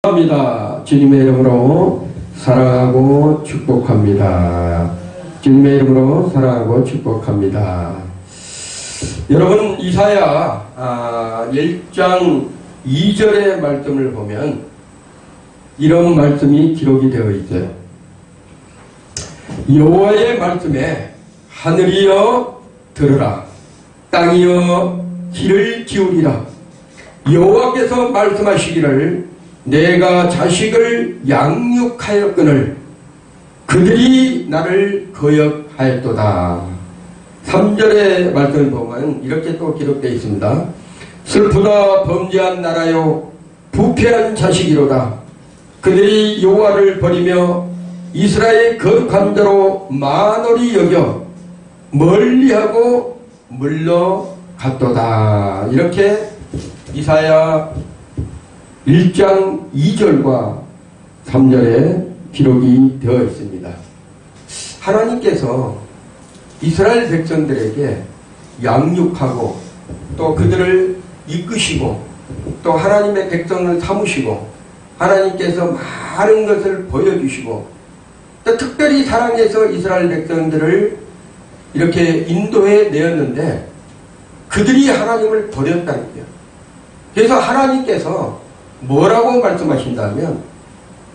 합니다. 주님의 이름으로 사랑하고 축복합니다. 주님의 이름으로 사랑하고 축복합니다. 여러분, 이사야 1장 2절의 말씀을 보면 이런 말씀이 기록이 되어 있어요. 여호와의 말씀에 하늘이여 들으라, 땅이여 귀를 기울이라. 여호와께서 말씀하시기를 내가 자식을 양육하였거늘 그들이 나를 거역하였도다. 3절의 말씀을 보면 이렇게 또 기록되어 있습니다. 슬프다 범죄한 나라요 부패한 자식이로다. 그들이 여호와를 버리며 이스라엘 거룩한 자로 만홀히 여겨 멀리하고 물러갔도다. 이렇게 이사야 1장 2절과 3절에 기록이 되어 있습니다. 하나님께서 이스라엘 백성들에게 양육하고 또 그들을 이끄시고 또 하나님의 백성을 삼으시고 하나님께서 많은 것을 보여주시고 또 특별히 사랑해서 이스라엘 백성들을 이렇게 인도해 내었는데 그들이 하나님을 버렸다는 거예요. 그래서 하나님께서 뭐라고 말씀하신다면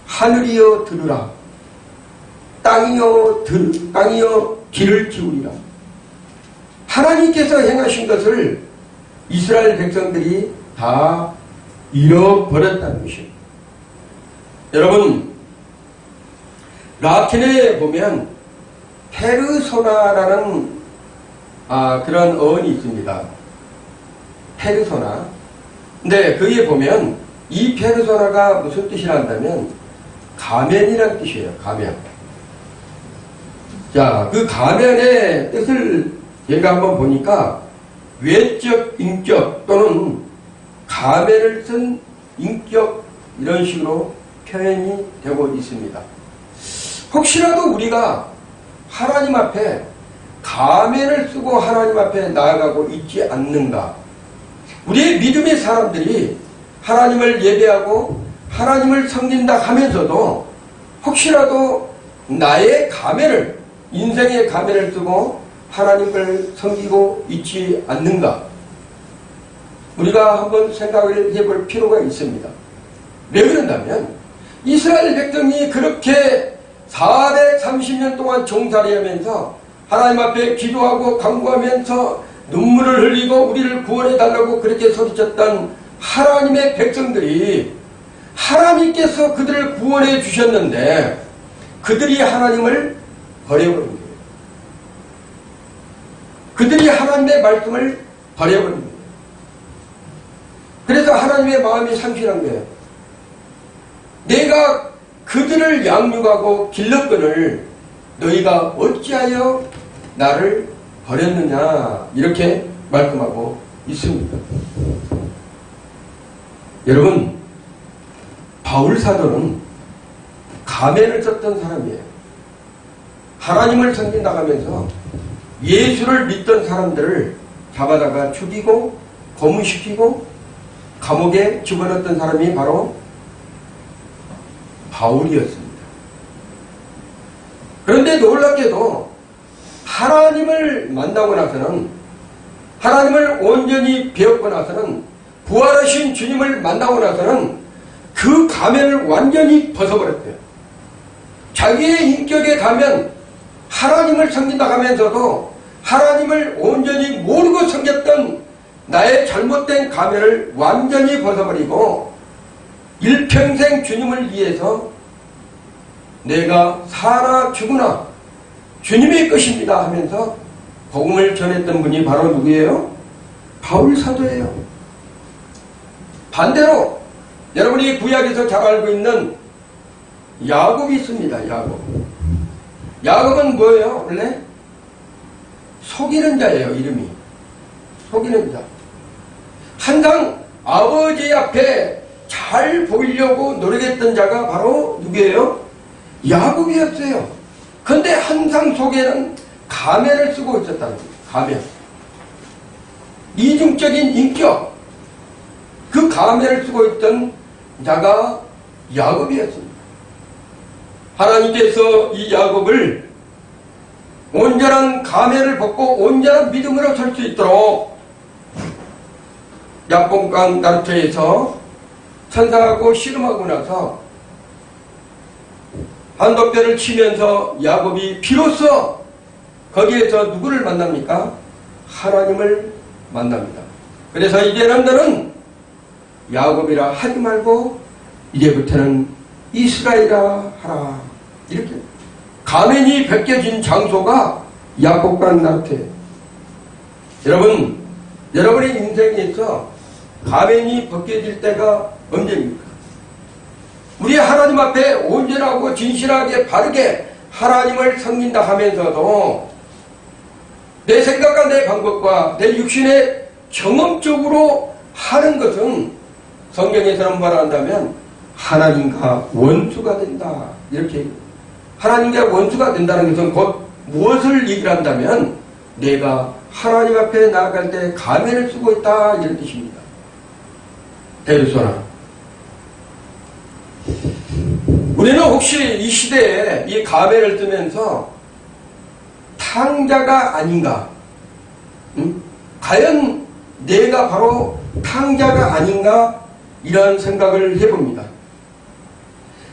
하늘이여 들으라, 땅이여 귀를 기울이라. 하나님께서 행하신 것을 이스라엘 백성들이 다 잃어버렸다는 것입니다. 여러분, 라틴어에 보면 페르소나라는 그런 어원이 있습니다. 페르소나. 근데 거기에 보면 이 페르소나가 무슨 뜻이라 한다면 가면이라는 뜻이에요. 가면. 자, 그 가면의 뜻을 제가 한번 보니까 외적 인격 또는 가면을 쓴 인격 이런 식으로 표현이 되고 있습니다. 혹시라도 우리가 하나님 앞에 가면을 쓰고 하나님 앞에 나아가고 있지 않는가? 우리의 믿음의 사람들이 하나님을 예배하고 하나님을 섬긴다 하면서도 혹시라도 나의 가면을, 인생의 가면을 쓰고 하나님을 섬기고 있지 않는가? 우리가 한번 생각을 해볼 필요가 있습니다. 왜 그런다면 이스라엘 백성이 그렇게 430년 동안 종살이 하면서 하나님 앞에 기도하고 간구하면서 눈물을 흘리고 우리를 구원해달라고 그렇게 소리쳤던 하나님의 백성들이 하나님께서 그들을 구원해 주셨는데 그들이 하나님을 버려버린 거예요. 그들이 하나님의 말씀을 버려버린 거예요. 그래서 하나님의 마음이 상실한 거예요. 내가 그들을 양육하고 길렀거늘 너희가 어찌하여 나를 버렸느냐, 이렇게 말씀하고 있습니다. 여러분, 바울 사도는 가면을 썼던 사람이에요. 하나님을 섬긴다면서 예수를 믿던 사람들을 잡아다가 죽이고 고문시키고 감옥에 집어넣었던 사람이 바로 바울이었습니다. 그런데 놀랍게도 하나님을 만나고 나서는, 하나님을 온전히 배웠고 나서는, 부활하신 주님을 만나고 나서는 그 가면을 완전히 벗어버렸대요. 자기의 인격에 가면 하나님을 섬긴다 하면서도 하나님을 온전히 모르고 섬겼던 나의 잘못된 가면을 완전히 벗어버리고 일평생 주님을 위해서 내가 살아 죽으나 주님의 것입니다 하면서 복음을 전했던 분이 바로 누구예요? 바울 사도예요. 반대로 여러분이 구약에서 잘 알고 있는 야곱이 있습니다. 야곱은 뭐예요? 원래 속이는 자예요. 이름이 속이는 자. 항상 아버지 앞에 잘 보이려고 노력했던 자가 바로 누구예요? 야곱이었어요. 그런데 항상 속에는 가면을 쓰고 있었다는 거예요. 가면. 이중적인 인격, 그 가면을 쓰고 있던 자가 야곱이었습니다. 하나님께서 이 야곱을 온전한 가면을 벗고 온전한 믿음으로 설 수 있도록 야복강 나루터에서 천사하고 씨름하고 나서 한독대를 치면서 야곱이 비로소 거기에서 누구를 만납니까? 하나님을 만납니다. 그래서 이제는 너는 야곱이라 하지 말고 이제부터는 이스라엘이라 하라. 이렇게 가면이 벗겨진 장소가 야복강 나루터예요. 여러분, 여러분의 인생에서 가면이 벗겨질 때가 언제입니까? 우리 하나님 앞에 온전하고 진실하게 바르게 하나님을 섬긴다 하면서도 내 생각과 내 방법과 내 육신의 경험적으로 하는 것은 성경에서는 뭐라 한다면 하나님과 원수가 된다. 이렇게 하나님과 원수가 된다는 것은 곧 무엇을 얘기를 한다면 내가 하나님 앞에 나아갈 때 가면을 쓰고 있다 이런 뜻입니다. 대르소나 우리는 혹시 이 시대에 이 가면을 쓰면서 탕자가 아닌가? 과연 내가 바로 탕자가 아닌가? 이런 생각을 해봅니다.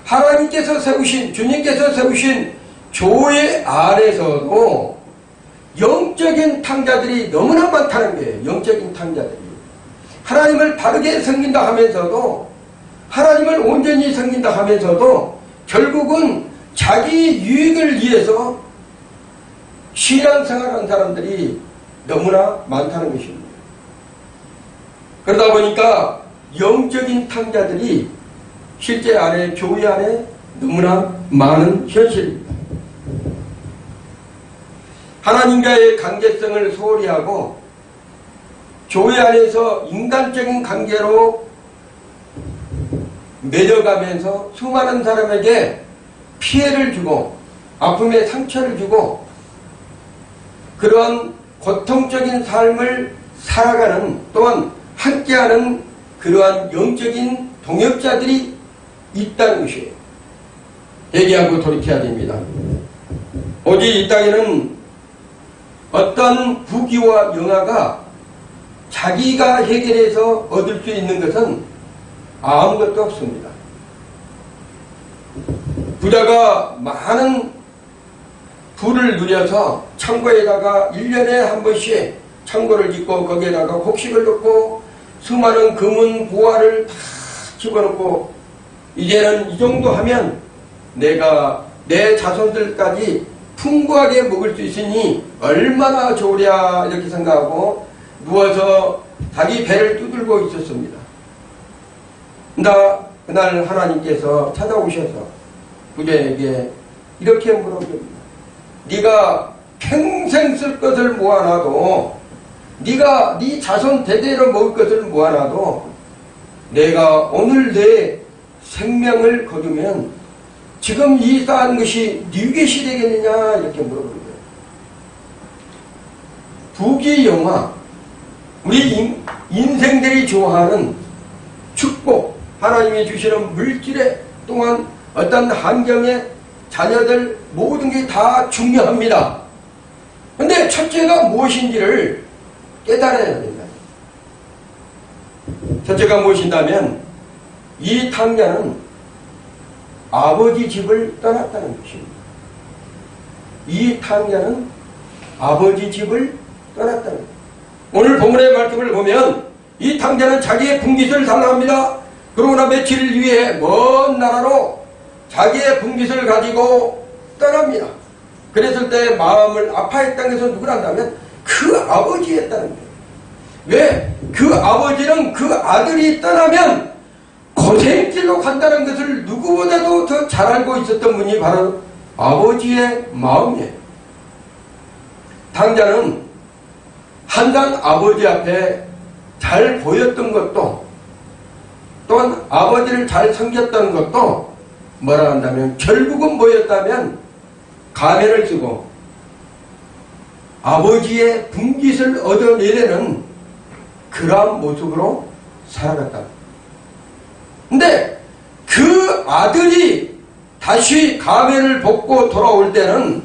하나님께서 세우신, 주님께서 세우신 교회 안에서도 영적인 탕자들이 너무나 많다는 거예요. 영적인 탕자들이. 하나님을 바르게 섬긴다 하면서도, 하나님을 온전히 섬긴다 하면서도 결국은 자기 유익을 위해서 신앙생활하는 사람들이 너무나 많다는 것입니다. 그러다 보니까 영적인 탕자들이 실제 안에, 교회 안에 너무나 많은 현실입니다. 하나님과의 관계성을 소홀히 하고 교회 안에서 인간적인 관계로 맺어가면서 수많은 사람에게 피해를 주고 아픔의 상처를 주고 그러한 고통적인 삶을 살아가는 또한 함께하는 그러한 영적인 동역자들이 있다는 것이에요. 회개하고 돌이켜야 됩니다. 오직 이 땅에는 어떤 부귀와 영화가 자기가 해결해서 얻을 수 있는 것은 아무것도 없습니다. 부자가 많은 부를 누려서 창고에다가 1년에 한 번씩 창고를 짓고 거기에다가 곡식을 넣고 수많은 금은 보화를 다 집어넣고 이제는 이 정도 하면 내가 내 자손들까지 풍부하게 먹을 수 있으니 얼마나 좋으랴 이렇게 생각하고 누워서 자기 배를 두들고 있었습니다. 그날 하나님께서 찾아오셔서 부자에게 이렇게 물어봅니다. 네가 평생 쓸 것을 모아놔도 네가 네 자손 대대로 먹을 것을 모아놔도 내가 오늘 내 생명을 거두면 지금 이 쌓은 것이 네 것이 되겠느냐 이렇게 물어보는 거예요. 부귀영화 우리 인생들이 좋아하는 축복 하나님이 주시는 물질에 또한 어떤 환경에 자녀들 모든 게 다 중요합니다. 그런데 첫째가 무엇인지를 깨달아야 된다. 첫째가 무엇인다면 이 탕자는 아버지 집을 떠났다는 것입니다. 이 탕자는 아버지 집을 떠났다는 것입니다. 오늘 본문의 말씀을 보면 이 탕자는 자기의 분깃을 상납니다. 그러나 며칠 위에 먼 나라로 자기의 분깃을 가지고 떠납니다. 그랬을 때 마음을 아파했다는 것은 누구란다면 그 아버지였다는 거예요. 왜? 그 아버지는 그 아들이 떠나면 고생길로 간다는 것을 누구보다도 더 잘 알고 있었던 분이 바로 아버지의 마음이에요. 탕자는 항상 아버지 앞에 잘 보였던 것도 또한 아버지를 잘 섬겼던 것도 뭐라 한다면 결국은 뭐였다면 가면을 쓰고 아버지의 분깃을 얻어내려는 그러한 모습으로 살아갔다. 근데 그 아들이 다시 가면을 벗고 돌아올 때는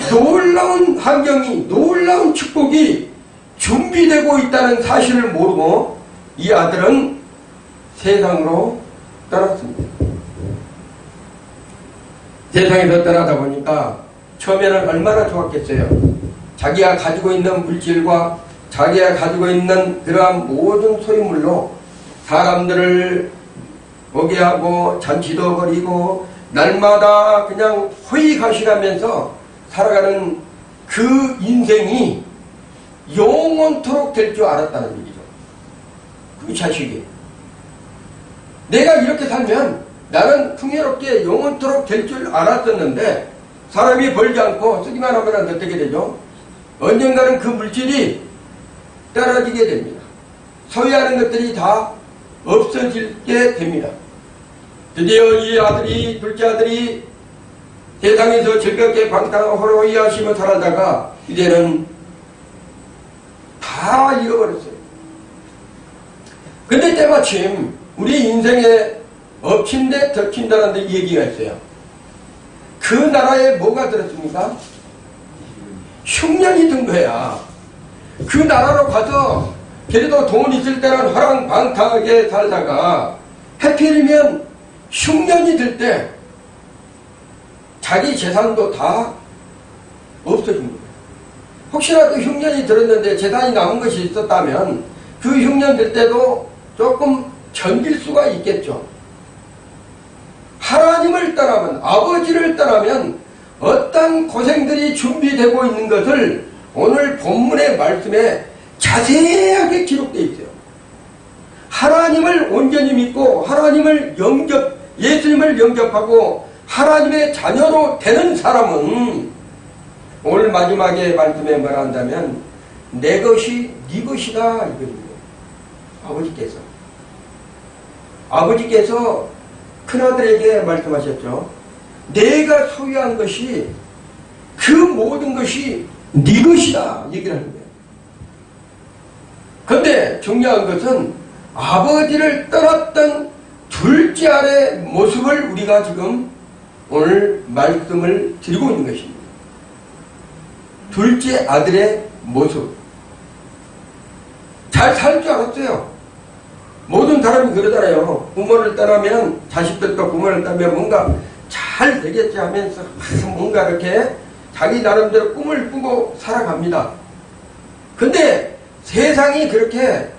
놀라운 환경이, 놀라운 축복이 준비되고 있다는 사실을 모르고 이 아들은 세상으로 떠났습니다. 세상에서 떠나다 보니까 처음에는 얼마나 좋았겠어요. 자기가 가지고 있는 물질과 자기가 가지고 있는 그러한 모든 소유물로 사람들을 오게 하고 잔치도 벌이고 날마다 그냥 호의가시하면서 살아가는 그 인생이 영원토록 될 줄 알았다는 얘기죠. 그 자식이. 내가 이렇게 살면 나는 풍요롭게 영원토록 될 줄 알았었는데 사람이 벌지 않고 쓰기만 하면 어떻게 되죠? 언젠가는 그 물질이 떨어지게 됩니다. 소유하는 것들이 다 없어지게 됩니다. 드디어 이 아들이, 둘째 아들이 세상에서 즐겁게 방탕하고 호로이하시며 살아다가 이제는 다 잃어버렸어요. 근데 때마침 우리 인생에 엎친 데 덮친다는 얘기가 있어요. 그 나라에 뭐가 들었습니까? 흉년이 든 거야. 그 나라로 가서 그래도 돈 있을 때는 화랑방탕하게 살다가 해필이면 흉년이 들 때 자기 재산도 다 없어진 거예요. 혹시라도 흉년이 들었는데 재산이 남은 것이 있었다면 그 흉년 들 때도 조금 견딜 수가 있겠죠. 하나님을 떠나면, 아버지를 떠나면 어떤 고생들이 준비되고 있는 것을 오늘 본문의 말씀에 자세하게 기록되어 있어요. 하나님을 온전히 믿고 하나님을 예수님을 영접하고 하나님의 자녀로 되는 사람은 오늘 마지막에 말씀에 뭐라 한다면 내 것이 네 것이다 이거입니다. 아버지께서 큰아들에게 말씀하셨죠. 내가 소유한 것이 그 모든 것이 네 것이다 얘기를 하는 거예요. 그런데 중요한 것은 아버지를 떠났던 둘째 아들의 모습을 우리가 지금 오늘 말씀을 드리고 있는 것입니다. 둘째 아들의 모습. 잘 살 줄 알았어요. 모든 사람이 그러잖아요. 부모를 떠나면, 자식들도 부모를 떠나면 뭔가 잘 되겠지 하면서 뭔가 이렇게 자기 나름대로 꿈을 꾸고 살아갑니다. 근데 세상이 그렇게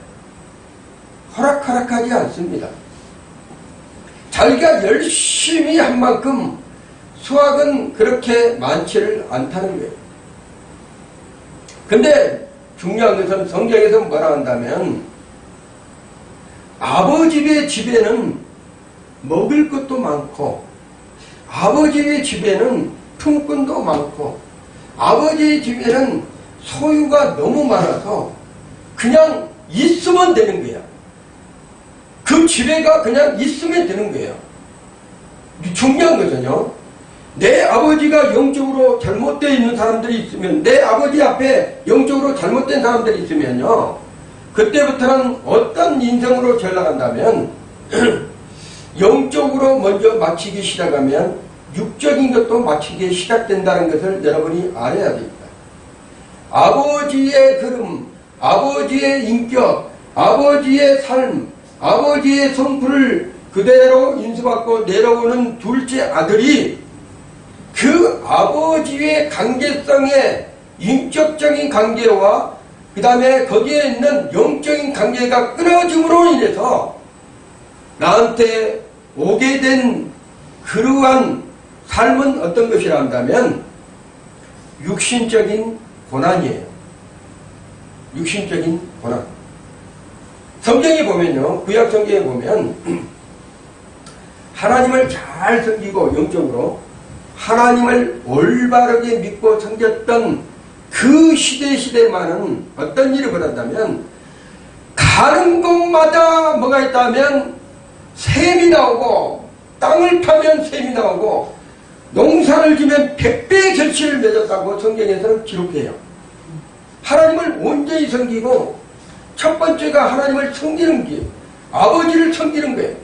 호락호락하지 않습니다. 자기가 열심히 한 만큼 수확은 그렇게 많지를 않다는 거예요. 근데 중요한 것은 성경에서 뭐라 한다면 아버지의 집에는 먹을 것도 많고 아버지의 집에는 품꾼도 많고 아버지의 집에는 소유가 너무 많아서 그냥 있으면 되는 거야. 그 집에가 그냥 있으면 되는 거예요. 중요한 것은요. 내 아버지가 영적으로 잘못되어 있는 사람들이 있으면 내 아버지 앞에 영적으로 잘못된 사람들이 있으면요. 그때부터는 어떤 인생으로 전락한다면 영적으로 먼저 마치기 시작하면 육적인 것도 마치기 시작된다는 것을 여러분이 알아야 됩니다. 아버지의 걸음, 아버지의 인격, 아버지의 삶, 아버지의 성품을 그대로 인수받고 내려오는 둘째 아들이 그 아버지의 관계성의 인격적인 관계와 그 다음에 거기에 있는 영적인 관계가 끊어짐으로 인해서 나한테 오게 된 그러한 삶은 어떤 것이라 한다면 육신적인 고난이에요. 육신적인 고난. 성경에 보면요. 구약 성경에 보면 하나님을 잘 섬기고 영적으로 하나님을 올바르게 믿고 섬겼던 그 시대만은 어떤 일이 벌어졌다면 가는 곳마다 뭐가 있다면 샘이 나오고 땅을 파면 샘이 나오고 농사를 지면 100배의 결실을 맺었다고 성경에서는 기록해요. 하나님을 온전히 섬기고 첫 번째가 하나님을 섬기는 게 아버지를 섬기는 거예요.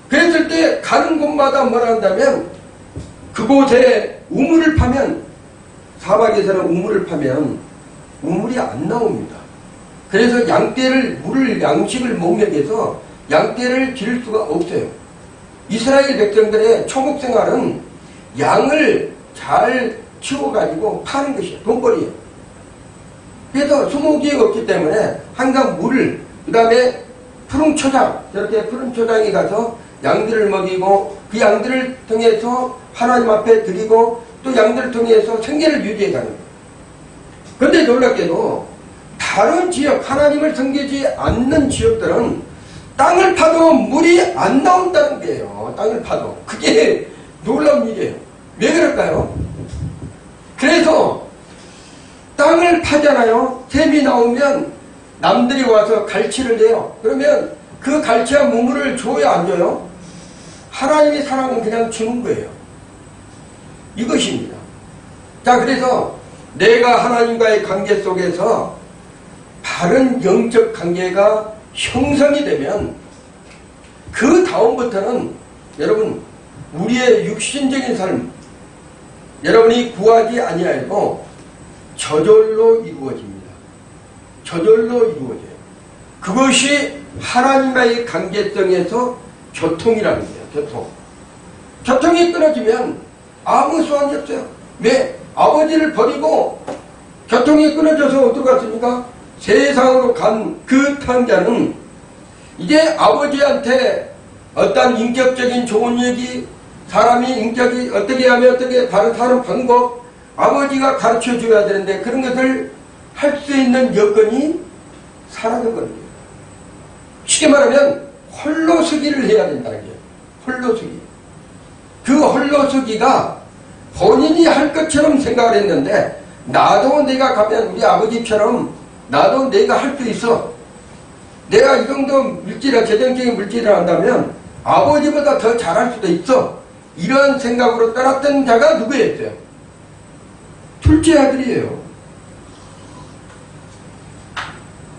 그랬을 때 가는 곳마다 뭐라 한다면 그곳에 우물을 파면 사막에서는 우물을 파면 우물이 안 나옵니다. 그래서 양떼를 물을 양식을 못 먹여서 양떼를 기를 수가 없어요. 이스라엘 백성들의 초목 생활은 양을 잘 키워가지고 파는 것이에요. 돈벌이에요. 그래서 수목이 없기 때문에 항상 물을, 그 다음에 푸른 초장, 저렇게 푸른 초장에 가서 양들을 먹이고 그 양들을 통해서 하나님 앞에 드리고 또 양들을 통해서 생계를 유지해 가는 거예요. 그런데 놀랍게도 다른 지역, 하나님을 섬기지 않는 지역들은 땅을 파도 물이 안 나온다는 거예요. 땅을 파도. 그게 놀라운 일이에요. 왜 그럴까요? 그래서 땅을 파잖아요. 샘이 나오면 남들이 와서 갈치를 내요. 그러면 그 갈치와 무물을 줘야 안 줘요? 하나님의 사랑은 그냥 주는 거예요. 이것입니다. 자, 그래서 내가 하나님과의 관계 속에서 바른 영적 관계가 형성이 되면 그 다음부터는 여러분 우리의 육신적인 삶 여러분이 구하지 아니하여도 저절로 이루어집니다. 저절로 이루어져요. 그것이 하나님과의 관계성에서 교통이라는 거예요. 교통. 교통이 끊어지면 아무 소원이 없어요. 왜? 아버지를 버리고 교통이 끊어져서 어디로 갔습니까? 세상으로 간 그 탕자는 이제 아버지한테 어떤 인격적인 좋은 얘기, 사람이 인격이 어떻게 하면 어떻게 다른 사는 방법, 아버지가 가르쳐 줘야 되는데 그런 것을 할 수 있는 여건이 사라져버립니다. 쉽게 말하면 홀로서기를 해야 된다는 거예요. 홀로서기. 그 홀로서기가 본인이 할 것처럼 생각을 했는데 나도 내가 가면 우리 아버지처럼 나도 내가 할 수 있어. 내가 이 정도 물질을, 재정적인 물질을 한다면 아버지보다 더 잘할 수도 있어. 이런 생각으로 따랐던 자가 누구였어요? 둘째 아들이에요.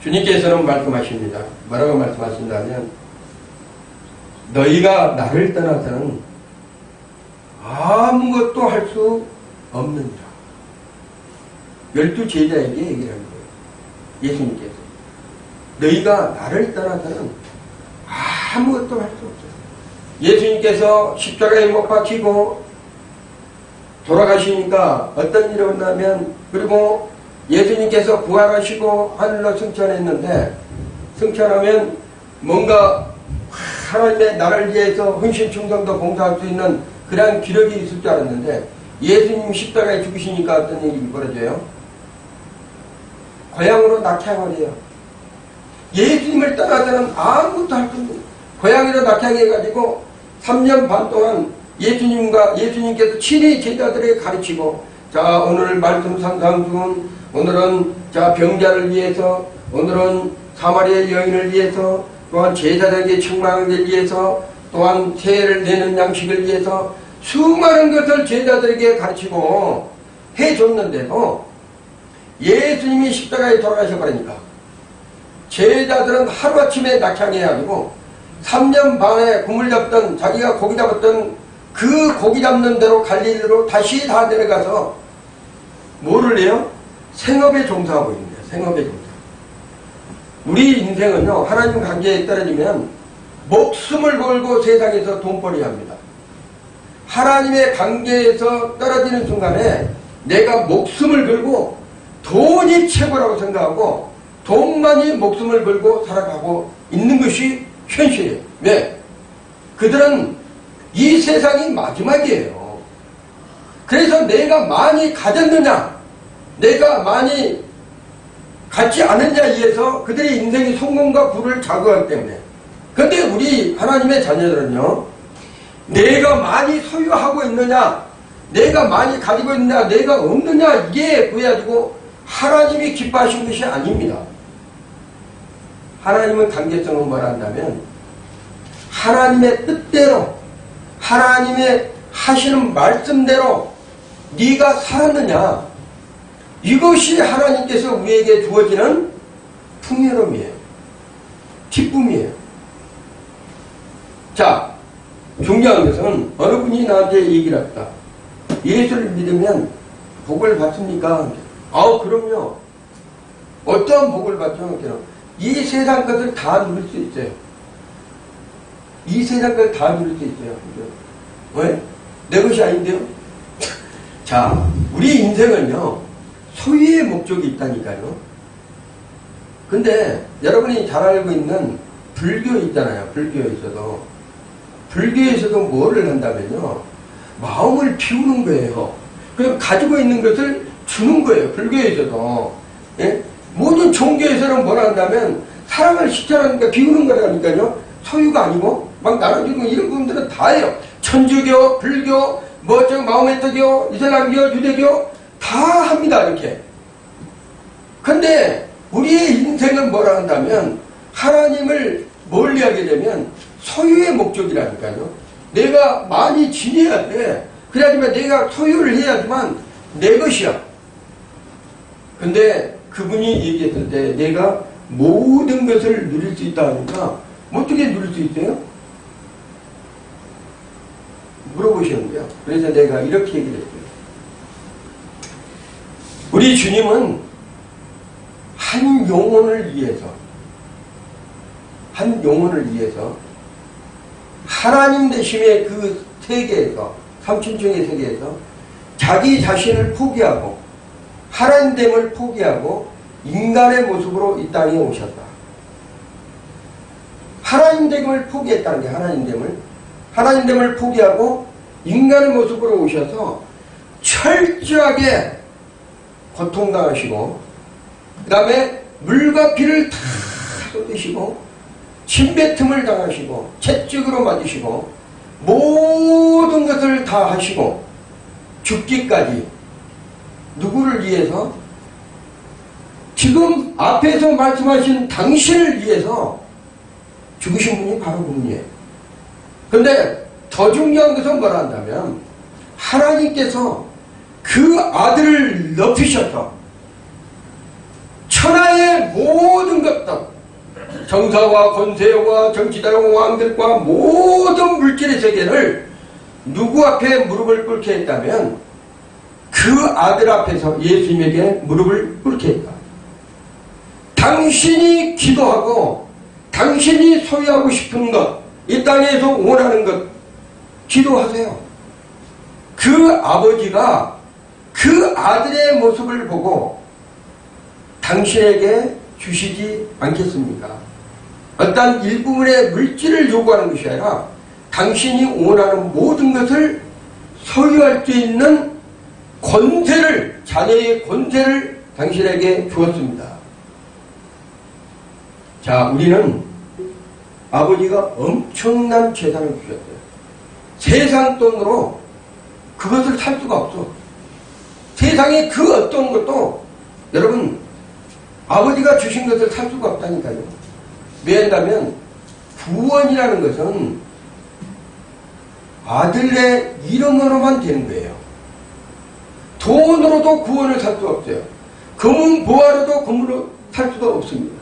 주님께서는 말씀하십니다. 뭐라고 말씀하신다면 너희가 나를 떠나서는 아무것도 할 수 없느니라. 12 제자에게 얘기를 하는 거예요. 예수님께서. 너희가 나를 떠나서는 아무것도 할 수 없어요. 예수님께서 십자가에 못 박히고 돌아가시니까 어떤 일이 온다면, 그리고 예수님께서 부활하시고 하늘로 승천했는데, 승천하면 뭔가 하나님의 나라를 위해서 헌신충성도 봉사할 수 있는 그런 기력이 있을 줄 알았는데, 예수님 십자가에 죽으시니까 어떤 일이 벌어져요? 고향으로 낙향을 해요. 예수님을 떠나서는 아무것도 할 수 없는, 고향으로 낙향해가지고 3년 반 동안 예수님께서 친히 제자들에게 가르치고, 자, 오늘 말씀 상상 중은 오늘은 자, 병자를 위해서, 오늘은 사마리아 여인을 위해서, 또한 제자들에게 책망을 위해서, 또한 새해를 내는 양식을 위해서 수많은 것을 제자들에게 가르치고 해줬는데도 예수님이 십자가에 돌아가셔버리니까 제자들은 하루아침에 낙향해가지고 3년 반에 구물 잡던, 자기가 고기 잡았던 그 고기 잡는 대로 갈릴리로 다시 다 내려가서 뭐를 해요? 생업에 종사하고 있는 거예요. 생업에 종사. 우리 인생은요, 하나님 관계에 떨어지면 목숨을 걸고 세상에서 돈벌이 합니다. 하나님의 관계에서 떨어지는 순간에 내가 목숨을 걸고 돈이 최고라고 생각하고 돈만이 목숨을 걸고 살아가고 있는 것이 현실이에요. 왜? 그들은 이 세상이 마지막이에요. 그래서 내가 많이 가졌느냐, 내가 많이 갖지 않았냐에 의해서 그들의 인생의 성공과 부를 자극하기 때문에. 그런데 우리 하나님의 자녀들은요, 내가 많이 소유하고 있느냐, 내가 많이 가지고 있느냐, 내가 없느냐, 이게 보여지고 하나님이 기뻐하신 것이 아닙니다. 하나님은 관계성을 말한다면 하나님의 뜻대로, 하나님의 하시는 말씀대로 네가 살았느냐, 이것이 하나님께서 우리에게 주어지는 풍요로움이에요. 기쁨이에요. 자, 중요한 것은 어느 분이 나한테 얘기를 했다. 예수를 믿으면 복을 받습니까? 그럼요. 어떤 복을 받죠? 이 세상 것을 다 누릴 수 있어요. 이 세상 것을 다 누릴 수 있어요. 왜? 내 것이 아닌데요? 자, 우리 인생은요, 소유의 목적이 있다니까요. 근데 여러분이 잘 알고 있는 불교 있잖아요. 불교에서도 뭐를 한다면요, 마음을 비우는 거예요. 그럼 가지고 있는 것을 주는 거예요. 불교에서도. 예? 모든 종교에서는 뭘 한다면 사랑을 실천하니까 비우는 거라니까요. 소유가 아니고 막 나눠주는 이런 부분들은 다 해요. 천주교, 불교, 마호메트교, 이슬람교, 유대교 다 합니다. 이렇게. 근데 우리의 인생은 뭐라 한다면 하나님을 멀리하게 되면 소유의 목적이라니까요. 내가 많이 지내야 돼. 그래야지만 내가 소유를 해야지만 내 것이야. 근데 그분이 얘기했을 때 내가 모든 것을 누릴 수 있다 하니까 어떻게 누릴 수 있어요? 물어보시는데요. 그래서 내가 이렇게 얘기를 했어요. 우리 주님은 한 영혼을 위해서 하나님 되심의 그 세계에서, 삼층중의 세계에서 자기 자신을 포기하고 하나님됨을 포기하고 인간의 모습으로 이 땅에 오셨다. 하나님됨을 포기했다는 게 하나님됨을 포기하고 인간의 모습으로 오셔서 철저하게 고통당하시고 그 다음에 물과 피를 다 쏟으시고 침뱉음을 당하시고 채찍으로 맞으시고 모든 것을 다 하시고 죽기까지 누구를 위해서? 지금 앞에서 말씀하신 당신을 위해서 죽으신 분이 바로 그분이에요. 근데 더 중요한 것은 뭐라 한다면 하나님께서 그 아들을 높이셔서 천하의 모든 것들, 정사와 권세와 정치자와 왕들과 모든 물질의 세계를 누구 앞에 무릎을 꿇게 했다면 그 아들 앞에서 예수님에게 무릎을 꿇게 했다. 당신이 기도하고 당신이 소유하고 싶은 것, 이 땅에서 원하는 것 기도하세요. 그 아버지가 그 아들의 모습을 보고 당신에게 주시지 않겠습니까? 어떤 일부분의 물질을 요구하는 것이 아니라 당신이 원하는 모든 것을 소유할 수 있는 권세를, 자녀의 권세를 당신에게 주었습니다. 자, 우리는 아버지가 엄청난 재산을 주셨어요. 세상 돈으로 그것을 살 수가 없어. 세상에 그 어떤 것도 여러분 아버지가 주신 것을 살 수가 없다니까요. 왜냐하면 구원이라는 것은 아들의 이름으로만 되는 거예요. 돈으로도 구원을 살 수 없어요. 금은 보화로도 금으로 살 수도 없습니다.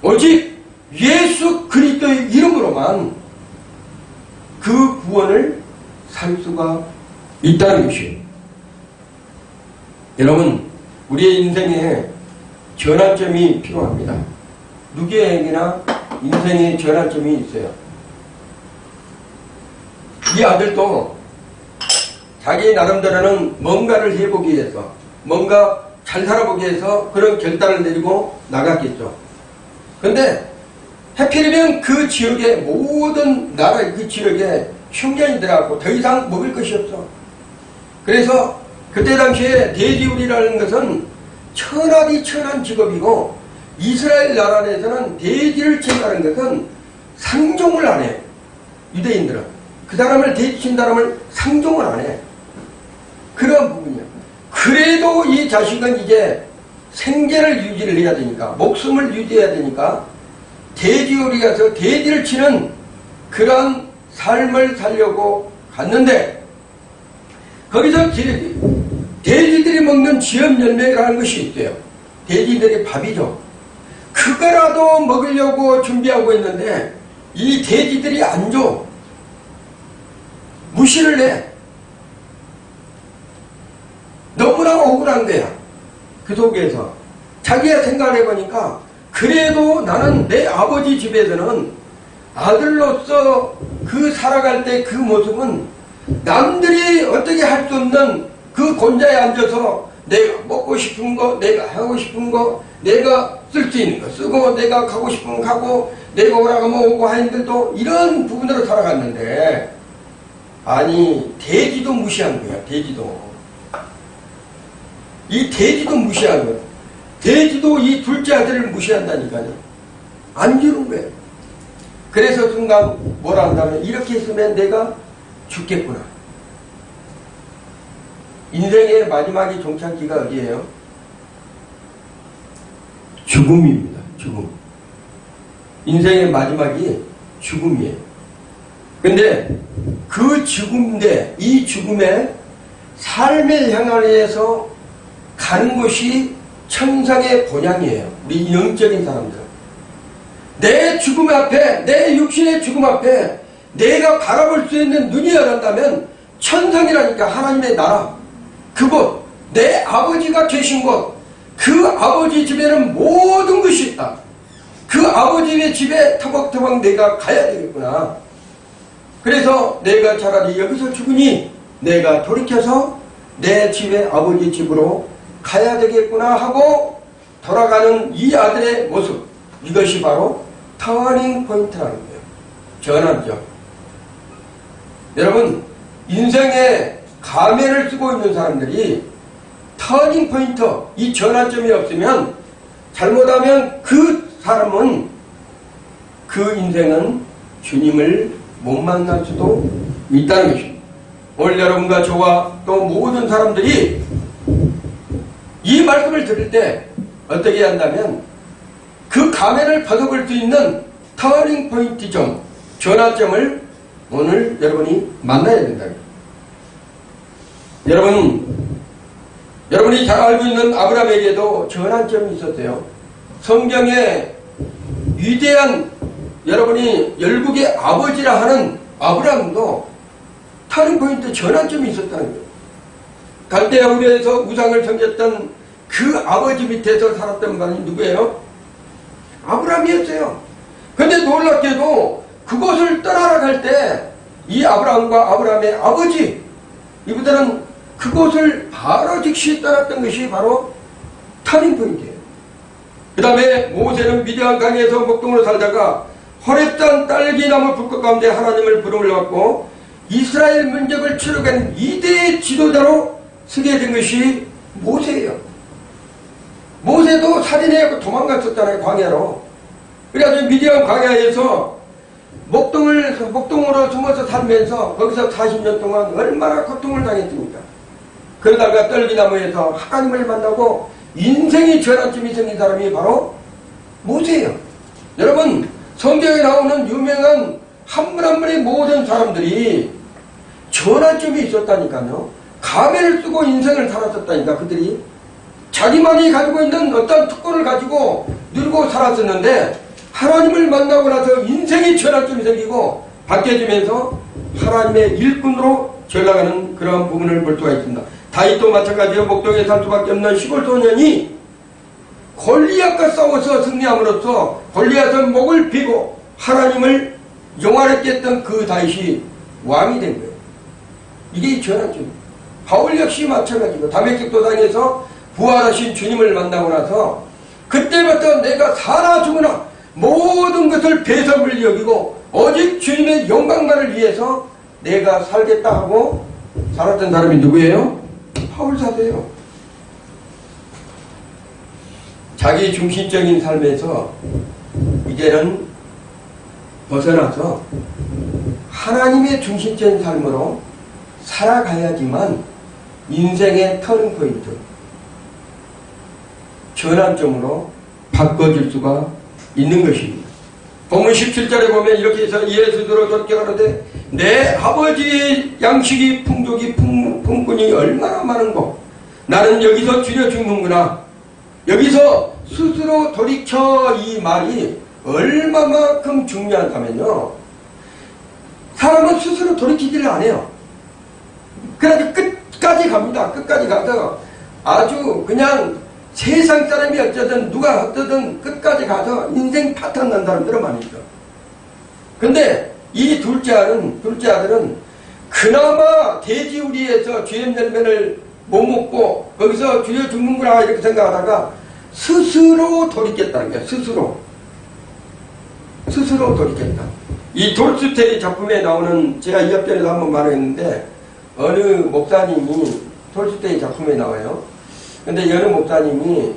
오직 예수 그리스도의 이름으로만 그 구원을 살 수가 있다는 것이에요. 여러분, 우리의 인생에 전환점이 필요합니다. 누구에게나 인생에 전환점이 있어요. 이 아들도 자기 나름대로는 뭔가를 해보기 위해서, 뭔가 잘 살아보기 위해서 그런 결단을 내리고 나갔겠죠. 근데 하필이면 그 지역의 모든 나라, 그 지역에 흉년이 들어가고 더 이상 먹을 것이 없어. 그래서 그때 당시에 돼지우리라는 것은 천하디 천한 직업이고, 이스라엘 나라 내에서는 돼지를 친다는 것은 상종을 안 해. 유대인들은 그 사람을 돼지 친 사람을 상종을 안 해. 그런 부분이야. 그래도 이 자식은 이제 생계를 유지를 해야 되니까, 목숨을 유지해야 되니까 돼지우리 가서 돼지를 치는 그런 삶을 살려고 갔는데, 거기서 돼지들이 먹는 지엽 열매라는 것이 있어요. 돼지들의 밥이죠. 그거라도 먹으려고 준비하고 있는데 이 돼지들이 안 줘. 무시를 해. 너무나 억울한 거야. 그 속에서 자기가 생각을 해보니까 그래도 나는 내 아버지 집에서는 아들로서 그 살아갈 때 그 모습은 남들이 어떻게 할 수 없는 그 곤자에 앉아서 내가 먹고 싶은 거, 내가 하고 싶은 거, 내가 쓸 수 있는 거 쓰고, 내가 가고 싶은 거 가고, 내가 오라가면 오고 하는데도 이런 부분으로 살아갔는데, 아니 돼지도 무시한 거야. 돼지도. 이 돼지도 무시한 거야. 돼지도 이 둘째 아들을 무시한다니까요. 안 주는 거예요. 그래서 순간 뭐라 한다면, 이렇게 있으면 내가 죽겠구나. 인생의 마지막이 종착지가 어디예요? 죽음입니다. 죽음. 인생의 마지막이 죽음이에요. 근데 그 죽음인데, 이 죽음의 삶의 향하에서 가는 곳이 천상의 본향이에요. 우리 영적인 사람들. 내 죽음 앞에, 내 육신의 죽음 앞에 내가 바라볼 수 있는 눈이 열린다면 천상이라니까. 하나님의 나라, 그곳, 내 아버지가 계신 곳, 그 아버지 집에는 모든 것이 있다. 그 아버지의 집에 터벅터벅 내가 가야 되겠구나. 그래서 내가 차라리 여기서 죽으니 내가 돌이켜서 내 집에 아버지 집으로 가야 되겠구나 하고 돌아가는 이 아들의 모습, 이것이 바로 터닝 포인트라는 거예요. 전환점. 여러분, 인생에 가면을 쓰고 있는 사람들이 터닝 포인트, 이 전환점이 없으면, 잘못하면 그 사람은, 그 인생은 주님을 못 만날 수도 있다는 것입니다. 오늘 여러분과 저와 또 모든 사람들이 이 말씀을 들을 때 어떻게 한다면, 그 가면을 벗어볼 수 있는 터닝 포인트점, 전환점을 오늘 여러분이 만나야 된다. 여러분이 잘 알고 있는 아브라함에게도 전환점이 있었어요. 성경에 위대한, 여러분이 열국의 아버지라 하는 아브라함도 터닝 포인트 전환점이 있었다는 거예요. 갈대아 우르에서 우상을 섬겼던 그 아버지 밑에서 살았던 분이 누구예요? 아브라함이었어요. 근데 놀랍게도 그곳을 떠나러 갈 때 이 아브라함과 아브라함의 아버지, 이분들은 그곳을 바로 즉시 떠났던 것이 바로 터닝 포인트예요. 그 다음에 모세는 미디안 강에서 목동으로 살다가 호렙산 딸기나무 불꽃 가운데 하나님을 부름을 받고 이스라엘 민족을 추격한 2대의 지도자로 서게 된 것이 모세예요. 모세도 살인해고 도망갔었잖아요, 광야로. 그래가지고 미디안 광야에서 목동으로 숨어서 살면서 거기서 40년 동안 얼마나 고통을 당했습니까? 그러다가 떨기나무에서 하나님을 만나고 인생의 전환점이 생긴 사람이 바로 모세예요. 여러분, 성경에 나오는 유명한 한 분 한 분의 모든 사람들이 전환점이 있었다니까요. 가면을 쓰고 인생을 살았었다니까. 그들이 자기만이 가지고 있는 어떤 특권을 가지고 누리고 살았었는데, 하나님을 만나고 나서 인생의 전환점이 생기고 바뀌어지면서 하나님의 일꾼으로 전락하는 그런 부분을 볼 수가 있습니다. 다윗도 마찬가지로 목동에 살 수밖에 없는 시골 소년이 골리앗과 싸워서 승리함으로써 골리앗은 목을 비고 하나님을 영화롭게 했던 그 다윗이 왕이 된 거예요. 이게 전환점입니다. 바울 역시 마찬가지고 다메섹 도상에서 부활하신 주님을 만나고 나서 그때부터 내가 사나 죽으나 모든 것을 배설물로 여기고 오직 주님의 영광만을 위해서 내가 살겠다 하고 살았던 사람이 누구예요? 바울 사도예요. 자기 중심적인 삶에서 이제는 벗어나서 하나님의 중심적인 삶으로 살아가야지만 인생의 터닝포인트, 전환점으로 바꿔줄 수가 있는 것입니다. 본문 17절에 보면 이렇게 해서 예수들로 돌격하는데 내 아버지의 양식이 풍족이 품꾼이 얼마나 많은고 나는 여기서 줄여 죽는구나. 여기서 스스로 돌이켜, 이 말이 얼마만큼 중요하다면요, 사람은 스스로 돌이키지를 안 해요. 그래서 끝까지 갑니다. 끝까지 가서 아주 그냥 세상 사람이 어쩌든 누가 어쩌든 끝까지 가서 인생 파탄 난 사람들은 많이 있어. 근데 이 둘째 아들은 그나마 돼지우리에서 죄의 열매를 못 먹고 거기서 주여 죽는구나 이렇게 생각하다가 스스로 돌이켰다는 거야. 스스로 돌이켰다. 이 돌스테이 작품에 나오는, 제가 이 앞전에도 한번 말했는데 어느 목사님이 돌스테이 작품에 나와요. 근데 어느 목사님이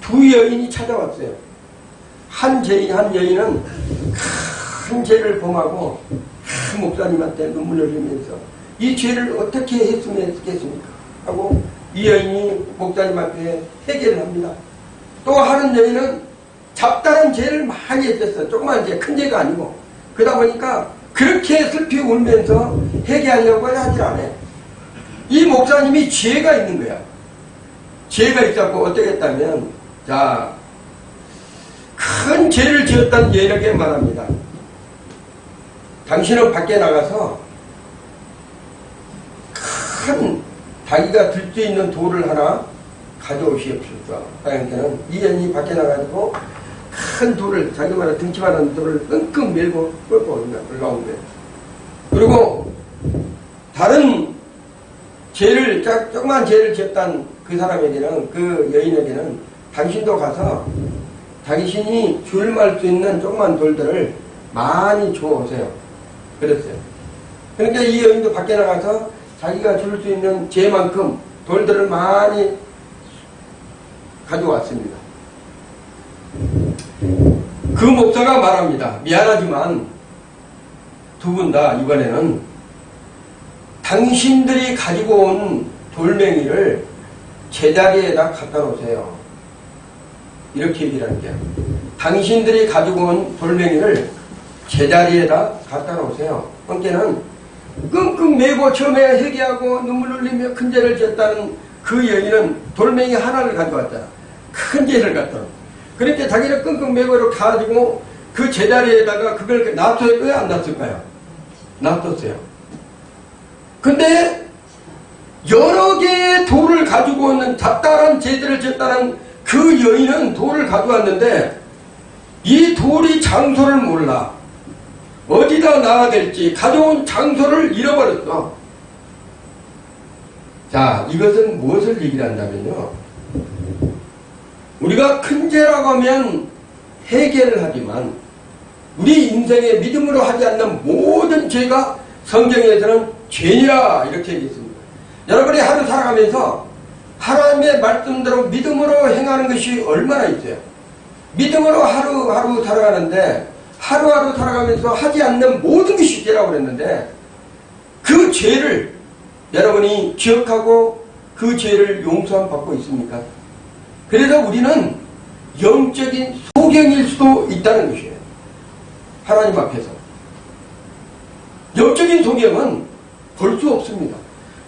두 여인이 찾아왔어요. 한 여인은 큰 죄를 범하고 목사님한테 눈물을 흘리면서 이 죄를 어떻게 했으면 좋겠습니까? 하고 이 여인이 목사님한테 해결을 합니다. 또 하는 여인은 잡다른 죄를 많이 했었어. 조그만 죄, 큰 죄가 아니고. 그러다 보니까 그렇게 슬피 울면서 해결하려고 하지 않아. 이 목사님이 죄가 있는 거야. 죄가 있었고 어떻게 했다면, 큰 죄를 지었다는 여인에게 말합니다. 당신은 밖에 나가서 큰 자기가 들 수 있는 돌을 하나 가져오시옵소서. 하니까는 이 여인이 밖에 나가지고 큰 돌을, 자기만의 등치만한 돌을 끙끙 밀고 끌고 올라온 거예요. 그리고 다른 죄를, 조그만 죄를 지었던 그 사람에게는, 그 여인에게는 당신도 가서 당신이 줄말 수 있는 조그만 돌들을 많이 주워오세요. 그랬어요. 그러니까 이 여인도 밖에 나가서 자기가 줄 수 있는 죄만큼 돌들을 많이 가져왔습니다. 그 목사가 말합니다. 미안하지만 두 분 다 이번에는 당신들이 가지고 온 돌멩이를 제자리에다 갖다 놓으세요. 이렇게 얘기를 하는 거예요. 당신들이 가지고 온 돌멩이를 제자리에다 갖다 놓으세요. 그러니까는 끙끙 매고 처음에 회개하고 눈물 흘리며 큰 죄를 지었다는 그 여인은 돌멩이 하나를 가져왔잖아. 큰 죄를 갖다 놓고. 그렇게 자기를 끙끙 매고 이렇게 가지고 그 제자리에다가 그걸 놔둬야 왜 안 놨을까요? 놔뒀어요. 근데 여러 개의 돌을 가지고 있는 잡다한 죄들을 지었다는 그 여인은 돌을 가져왔는데 이 돌이 장소를 몰라. 어디다 놔야 될지 가져온 장소를 잃어버렸어. 자, 이것은 무엇을 얘기를 한다면요. 우리가 큰 죄라고 하면 해결을 하지만 우리 인생에 믿음으로 하지 않는 모든 죄가 성경에서는 죄니라 이렇게 얘기했습니다. 여러분이 하루 살아가면서 하나님의 말씀대로 믿음으로 행하는 것이 얼마나 있어요. 믿음으로 하루하루 살아가는데 하루하루 살아가면서 하지 않는 모든 것이 죄라고 그랬는데 그 죄를 여러분이 기억하고 그 죄를 용서함 받고 있습니까? 그래서 우리는 영적인 소경일 수도 있다는 것이에요. 하나님 앞에서. 영적인 소경은 볼 수 없습니다.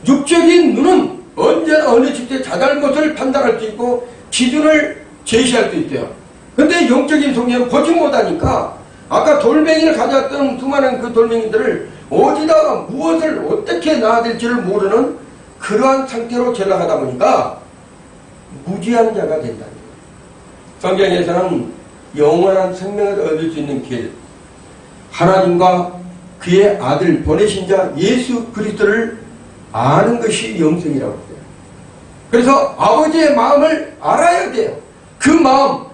육적인 눈은 언제나 어느 시기에 자잘못을 판단할 수 있고 기준을 제시할 수 있어요. 근데 영적인 소경은 보지 못하니까 아까 돌멩이를 가져왔던 수많은 그 돌멩이들을 어디다가 무엇을 어떻게 놔야 될지를 모르는 그러한 상태로 전락하다 보니까 무지한 자가 된다. 성경에서는 영원한 생명을 얻을 수 있는 길, 하나님과 그의 아들 보내신 자 예수 그리스도를 아는 것이 영생이라고 해요. 그래서 아버지의 마음을 알아야 돼요. 그 마음,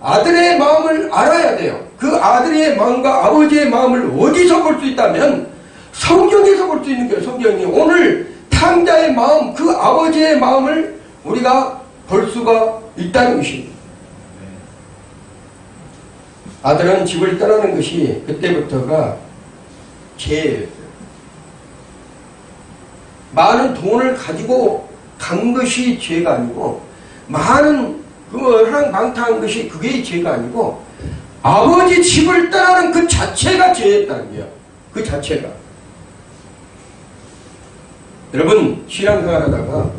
아들의 마음을 알아야 돼요. 그 아들의 마음과 아버지의 마음을 어디서 볼 수 있다면 성경에서 볼 수 있는 거예요. 성경이 오늘 탕자의 마음, 그 아버지의 마음을 우리가 볼 수가 있다는 것입니다. 아들은 집을 떠나는 것이 그때부터가 죄였어요. 많은 돈을 가지고 간 것이 죄가 아니고 많은 허랑방탕한 것이 그게 죄가 아니고 아버지 집을 떠나는 그 자체가 죄였다는 거예요. 그 자체가. 여러분 신앙생활 하다가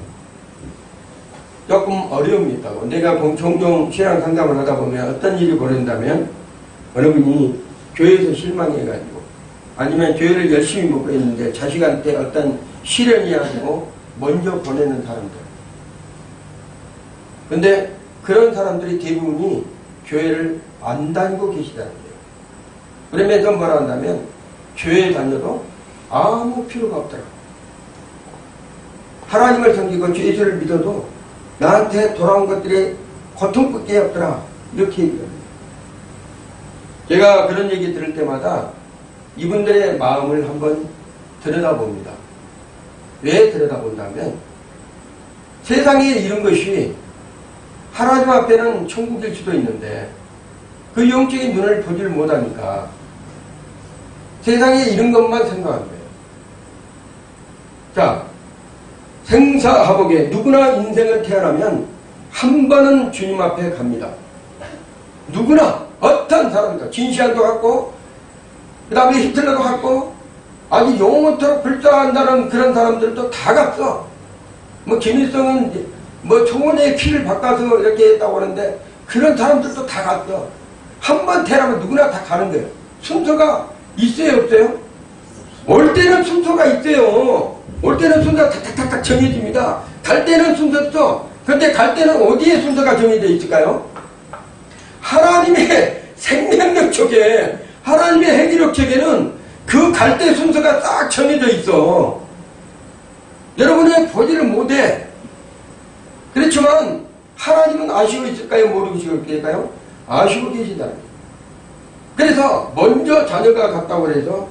조금 어려움이 있다고. 내가 종종 신앙 상담을 하다 보면 어떤 일이 벌어진다면 어느 분이 교회에서 실망해가지고 아니면 교회를 열심히 먹고 있는데 자식한테 어떤 시련이 가지고 먼저 보내는 사람들. 근데 그런 사람들이 대부분이 교회를 안 다니고 계시다는 거예요. 그러면서 뭐라 한다면 교회 다녀도 아무 필요가 없더라. 하나님을 섬기고 예수를 믿어도 나한테 돌아온 것들이 고통밖에 없더라. 이렇게 얘기합니다. 제가 그런 얘기 들을 때마다 이분들의 마음을 한번 들여다봅니다. 왜 들여다본다면 세상에 이런 것이 하나님 앞에는 천국일 수도 있는데 그 영적인 눈을 보질 못하니까 세상에 이런 것만 생각한 거예요. 자, 생사화복에 누구나 인생을 태어나면 한 번은 주님 앞에 갑니다. 누구나 어떤 사람도 진시안도 갔고 그 다음에 히틀러도 갔고 아주 영원토록 불사한다는 그런 사람들도 다 갔어. 뭐 김일성은 뭐 초원의 피를 바꿔서 이렇게 했다고 하는데 그런 사람들도 다 갔어. 한 번 태어나면 누구나 다 가는 거예요. 순서가 있어요 없어요? 올 때는 순서가 있어요. 올 때는 순서가 탁탁탁탁 정해집니다. 갈 때는 순서 없어. 그런데 갈 때는 어디에 순서가 정해져 있을까요? 하나님의 생명력 쪽에 하나님의 행위력 쪽에는 그 갈 때 순서가 딱 정해져 있어. 여러분은 보지를 못해. 그렇지만 하나님은 아시고 있을까요? 모르고 있을까요? 아시고 계신다는 거예요. 그래서 먼저 자녀가 갔다고 해서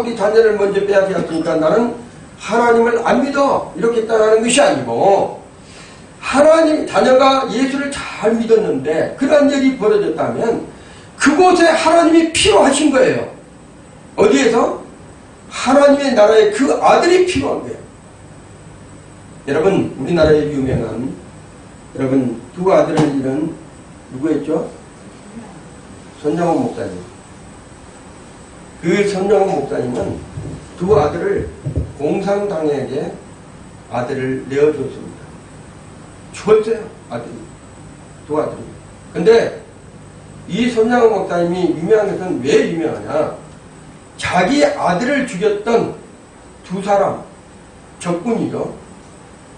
우리 자녀를 먼저 빼앗지 않습니까? 나는 하나님을 안 믿어. 이렇게 따라하는 것이 아니고 하나님 자녀가 예수를 잘 믿었는데 그러한 일이 벌어졌다면 그곳에 하나님이 필요하신 거예요. 어디에서? 하나님의 나라에 그 아들이 필요한 거예요. 여러분 우리나라의 유명한 여러분 두 아들을 잃은 누구였죠? 손정원 목사님. 그 손정원 목사님은 두 아들을 공산당에게 아들을 내어줬습니다. 죽었어요. 아들이. 두 아들이. 근데 이 손정원 목사님이 유명한 것은 왜 유명하냐? 자기 아들을 죽였던 두 사람, 적군이죠.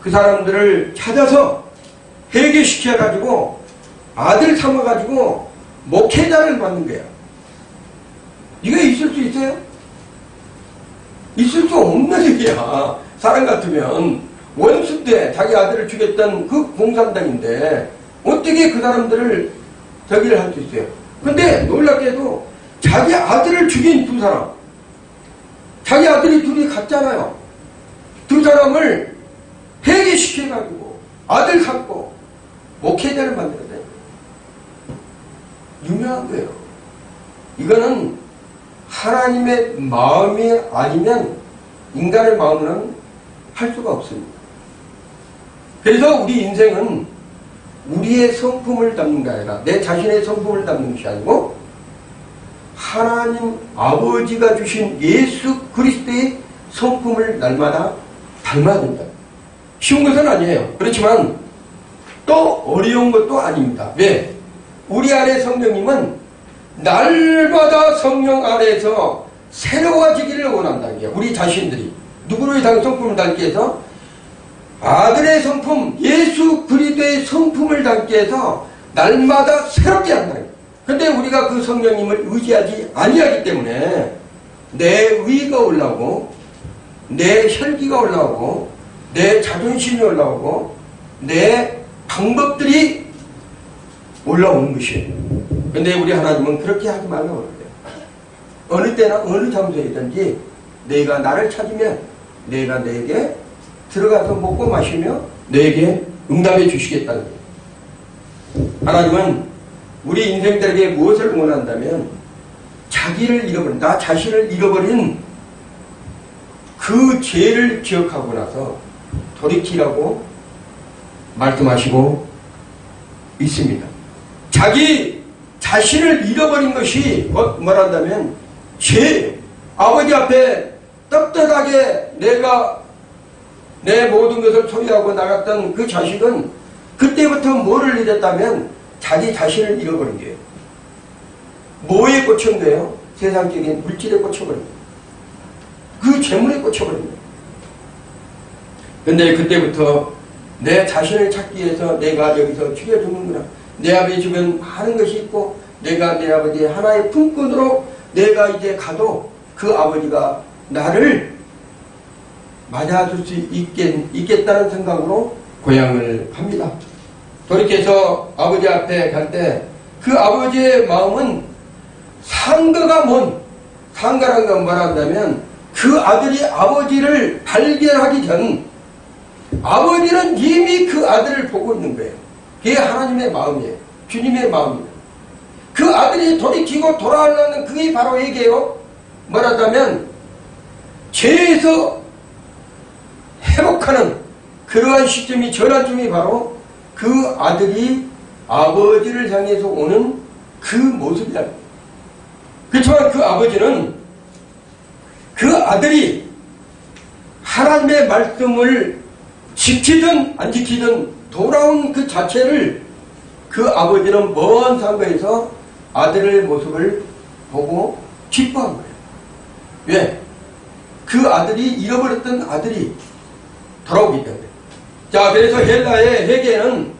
그 사람들을 찾아서 회개시켜가지고 아들 삼아가지고 목회자를 받는 거야. 이거 있을 수 있어요? 있을 수 없는 일이야. 사람 같으면 원수 때 자기 아들을 죽였던 그 공산당인데 어떻게 그 사람들을 저기를 할 수 있어요? 근데 놀랍게도 자기 아들을 죽인 두 사람, 자기 아들이 둘이 같잖아요. 두 사람을 회개시켜가지고 아들 갖고 목회자를 만들어야 유명한 거예요. 이거는 하나님의 마음이 아니면 인간의 마음은 할 수가 없습니다. 그래서 우리 인생은 우리의 성품을 담는 게 아니라 내 자신의 성품을 담는 것이 아니고 하나님 아버지가 주신 예수 그리스도의 성품을 날마다 닮아야 된다. 쉬운 것은 아니에요. 그렇지만 또 어려운 것도 아닙니다. 왜? 우리 안에 성령님은 날마다 성령 안에서 새로워지기를 원한다는 게 우리 자신들이 누구를 향한 성품을 담기 위해서 아들의 성품 예수 그리스도의 성품을 담기 위해서 날마다 새롭게 한다는 거예요. 그런데 우리가 그 성령님을 의지하지 아니하기 때문에 내 의가 올라오고 내 혈기가 올라오고 내 자존심이 올라오고 내 방법들이 올라오는 것이에요. 근데 우리 하나님은 그렇게 하지 말라고 그래요. 어느 때나 어느 장소에든지 내가 나를 찾으면 내가 내게 들어가서 먹고 마시며 내게 응답해 주시겠다는 거예요. 하나님은 우리 인생들에게 무엇을 원한다면 자기를 잃어버린, 나 자신을 잃어버린 그 죄를 기억하고 나서 돌이키라고 말씀하시고 있습니다. 자기 자신을 잃어버린 것이 뭐란다면 죄. 아버지 앞에 떳떳하게 내가 내 모든 것을 소유하고 나갔던 그 자식은 그때부터 뭐를 잃었다면 자기 자신을 잃어버린 거예요. 뭐에 꽂힌 거예요? 세상적인 물질에 꽂혀버린 거예요. 그 재물에 꽂혀버립니다. 근데 그때부터 내 자신을 찾기 위해서 내가 여기서 죽여 죽는구나. 내 아버지 주변 많은 것이 있고 내가 내 아버지의 하나의 품꾼으로 내가 이제 가도 그 아버지가 나를 맞아줄 수 있겠다는 생각으로 고향을 갑니다. 돌이켜서 아버지 앞에 갈 때 그 아버지의 마음은 상가가 상가란 건 뭐란다면 그 아들이 아버지를 발견하기 전 아버지는 이미 그 아들을 보고 있는 거예요. 그게 하나님의 마음이에요. 주님의 마음이에요. 그 아들이 돌이키고 돌아오려는 그게 바로 얘기예요. 뭐라다면 죄에서 회복하는 그러한 시점이 전환점이 바로 그 아들이 아버지를 향해서 오는 그 모습이다. 그렇지만 그 아버지는 그 아들이 하나님의 말씀을 지키든 안 지키든 돌아온 그 자체를 그 아버지는 먼 상가에서 아들의 모습을 보고 기뻐한 거예요. 왜? 그 아들이 잃어버렸던 아들이 돌아오기 때문에. 자, 그래서 헬라의 회개는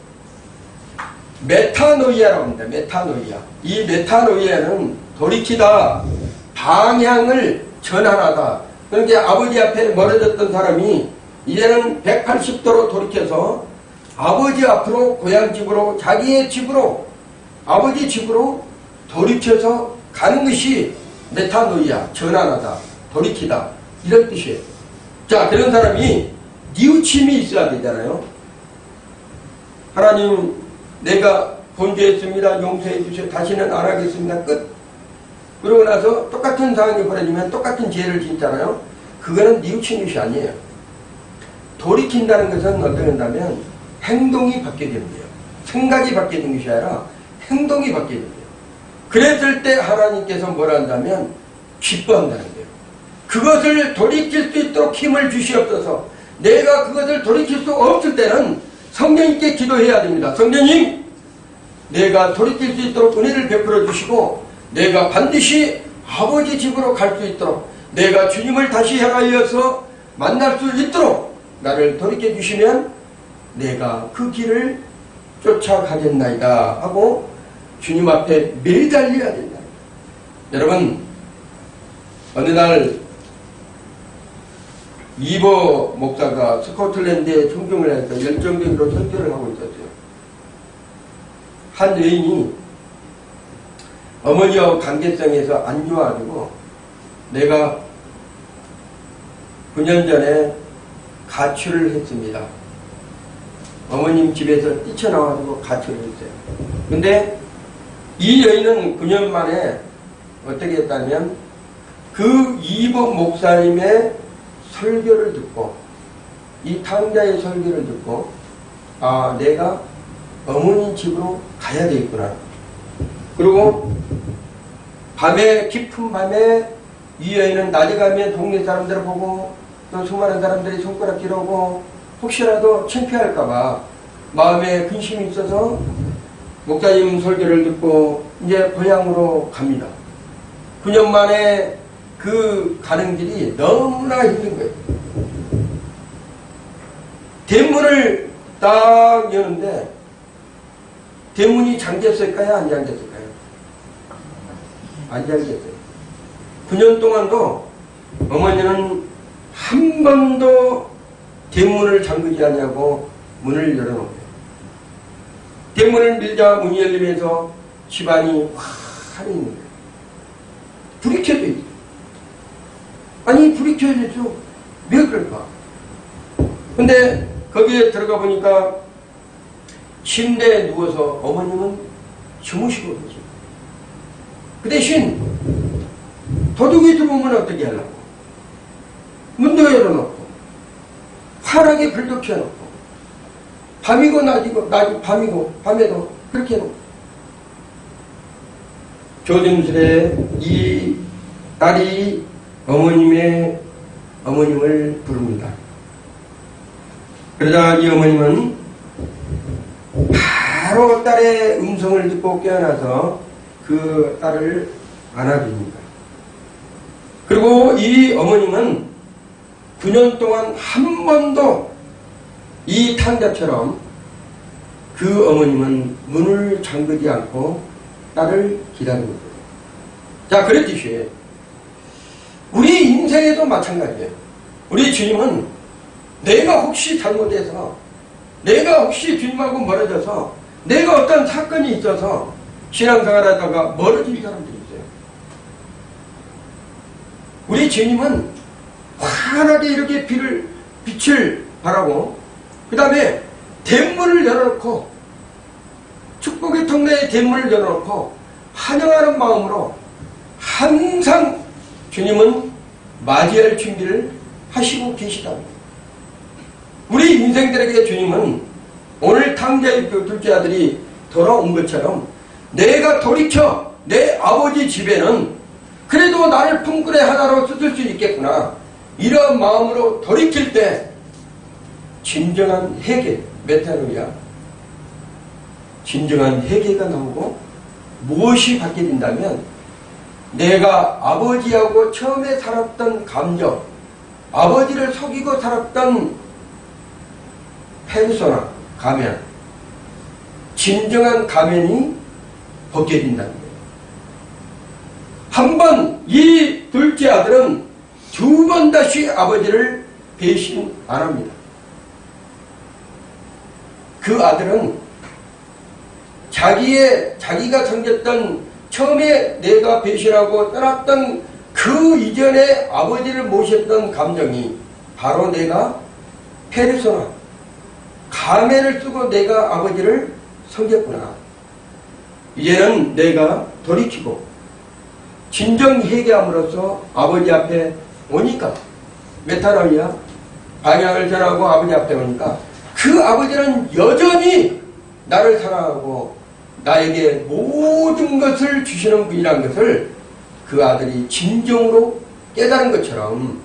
메타노이아라고 합니다. 메타노이아. 이 메타노이아는 돌이키다, 방향을 전환하다. 그러니까 아버지 앞에 멀어졌던 사람이 이제는 180도로 돌이켜서 아버지 앞으로, 고향집으로, 자기의 집으로, 아버지 집으로 돌이켜서 가는 것이 메타노이아, 전환하다, 돌이키다, 이런 뜻이에요. 자, 그런 사람이 뉘우침이 있어야 되잖아요. 하나님, 내가 범죄했습니다. 용서해 주세요. 다시는 안 하겠습니다. 끝. 그러고 나서 똑같은 상황이 벌어지면 똑같은 죄를 짓잖아요. 그거는 뉘우치는 것이 아니에요. 돌이킨다는 것은 어떻게 한다면 행동이 바뀌게 되는 거예요. 생각이 바뀌는 것이 아니라 행동이 바뀌게 돼요. 그랬을 때 하나님께서 뭐라 한다면 기뻐한다는 거예요. 그것을 돌이킬 수 있도록 힘을 주시옵소서. 내가 그것을 돌이킬 수 없을 때는 성령님께 기도해야 됩니다. 성령님, 내가 돌이킬 수 있도록 은혜를 베풀어 주시고 내가 반드시 아버지 집으로 갈 수 있도록 내가 주님을 다시 향하여서 만날 수 있도록 나를 돌이켜 주시면 내가 그 길을 쫓아가겠나이다 하고 주님 앞에 매달려야 된다. 여러분, 어느 날 이버 목사가 스코틀랜드에 청중을 해서 열정적으로 설교를 하고 있었어요. 한 여인이 어머니와 관계성에서 안 좋아가지고 내가 9년 전에 가출을 했습니다. 어머님 집에서 뛰쳐나와가지고 가출을 했어요. 근데 이 여인은 9년 만에 어떻게 했다면 그 이버 목사님의 설교를 듣고 이 탕자의 설교를 듣고 아, 내가 어머니 집으로 가야 되겠구나. 그리고 밤에, 깊은 밤에 이 여인은 낮에 가면 동네 사람들을 보고 또 수많은 사람들이 손가락 기르고 혹시라도 창피할까봐 마음에 근심이 있어서 목사님 설교를 듣고 이제 고향으로 갑니다. 9년 만에 그 가는 길이 너무나 힘든 거예요. 대문을 딱 여는데 대문이 잠겼을까요? 안 잠겼을까요? 안 잠겼어요. 9년 동안도 어머니는 한 번도 대문을 잠그지 않냐고 문을 열어놓은 거예요. 대문을 밀자 문이 열리면서 집안이 환히 있는 거예요. 불이 켜져 있어요. 아니, 불이 켜져있죠. 왜 그럴까? 근데 거기에 들어가 보니까 침대에 누워서 어머님은 주무시고 계십니다. 그 대신 도둑이 들어오면 어떻게 하려고? 문도 열어놓고 환하게 불도 켜놓고 밤이고 낮이고 밤이고 밤에도 그렇게 해놓고 조심스레 이 딸이 어머님을 부릅니다. 그러자 이 어머님은 바로 딸의 음성을 듣고 깨어나서 그 딸을 안아줍니다. 그리고 이 어머님은 9년 동안 한 번도 이 탕자처럼 그 어머님은 문을 잠그지 않고 딸을 기다리는 거예요. 자, 그랬듯이 우리 인생에도 마찬가지예요. 우리 주님은 내가 혹시 잘못해서, 내가 혹시 주님하고 멀어져서, 내가 어떤 사건이 있어서 신앙생활하다가 멀어진 사람들이 있어요. 우리 주님은 환하게 이렇게 빛을 바라고, 그 다음에 대문을 열어놓고, 축복의 통로에 대문을 열어놓고 환영하는 마음으로 항상 주님은 맞이할 준비를 하시고 계시답니다. 우리 인생들에게 주님은 오늘 탕자의 둘째 아들이 돌아온 것처럼 내가 돌이켜 내 아버지 집에는 그래도 나를 품꾼의 하나로 쓰실 수 있겠구나, 이런 마음으로 돌이킬 때 진정한 회개, 메타노이아, 진정한 회개가 나오고 무엇이 바뀌어진다면 내가 아버지하고 처음에 살았던 감정, 아버지를 속이고 살았던 페르소나, 가면, 진정한 가면이 벗겨진다는 거예요. 한 번 이 둘째 아들은 두 번 다시 아버지를 배신 안 합니다. 그 아들은 자기가 섬겼던, 처음에 내가 배신하고 떠났던 그 이전에 아버지를 모셨던 감정이 바로 내가 페르소나, 가면을 쓰고 내가 아버지를 섬겼구나. 이제는 내가 돌이키고 진정 회개함으로써 아버지 앞에 오니까, 메타노이아, 방향을 전하고 아버지 앞에 오니까 그 아버지는 여전히 나를 사랑하고 나에게 모든 것을 주시는 분이라는 것을 그 아들이 진정으로 깨달은 것처럼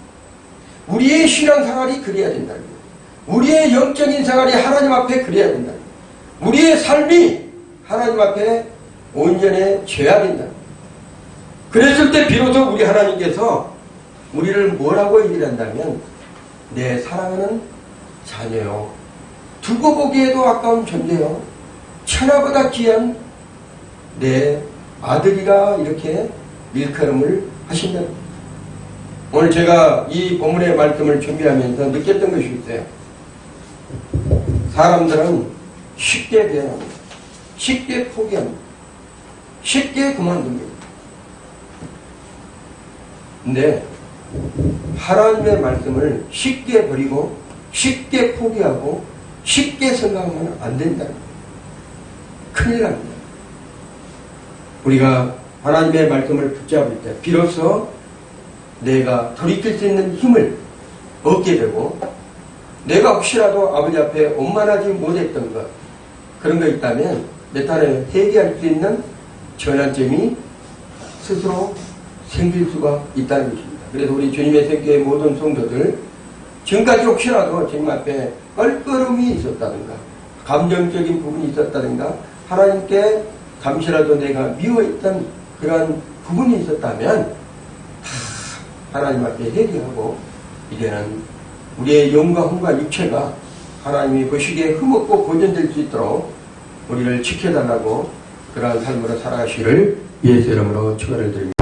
우리의 신앙생활이 그래야 된다는 거예요. 우리의 영적인 생활이 하나님 앞에 그래야 된다는 거예요. 우리의 삶이 하나님 앞에 온전해져야 된다는 거예요. 그랬을 때 비로소 우리 하나님께서 우리를 뭐라고 얘기를 한다면 내 사랑하는 자녀요, 두고 보기에도 아까운 존재요, 천하보다 귀한 내 아들이라, 이렇게 일컬음을 하신다. 오늘 제가 이 본문의 말씀을 준비하면서 느꼈던 것이 있어요. 사람들은 쉽게 변합니다. 쉽게 포기합니다. 쉽게 그만둡니다. 근데 하나님의 말씀을 쉽게 버리고 쉽게 포기하고 쉽게 생각하면 안 된다는 거예요. 큰일 납니다. 우리가 하나님의 말씀을 붙잡을 때 비로소 내가 돌이킬 수 있는 힘을 얻게 되고, 내가 혹시라도 아버지 앞에 원만하지 못했던 것, 그런 거 있다면 메타노이아, 회개할 수 있는 전환점이 스스로 생길 수가 있다는 것입니다. 그래서 우리 주님의 생교의 모든 성도들, 지금까지 혹시라도 주님 앞에 껄끄름이 있었다든가 감정적인 부분이 있었다든가 하나님께 잠시라도 내가 미워했던 그러한 부분이 있었다면 하나님 앞에 회개하고 이제는 우리의 영과 혼과 육체가 하나님이 보시기에 흠없고 보존될 수 있도록 우리를 지켜달라고 그러한 삶으로 살아가시기를 예수 이름으로 축원을 드립니다.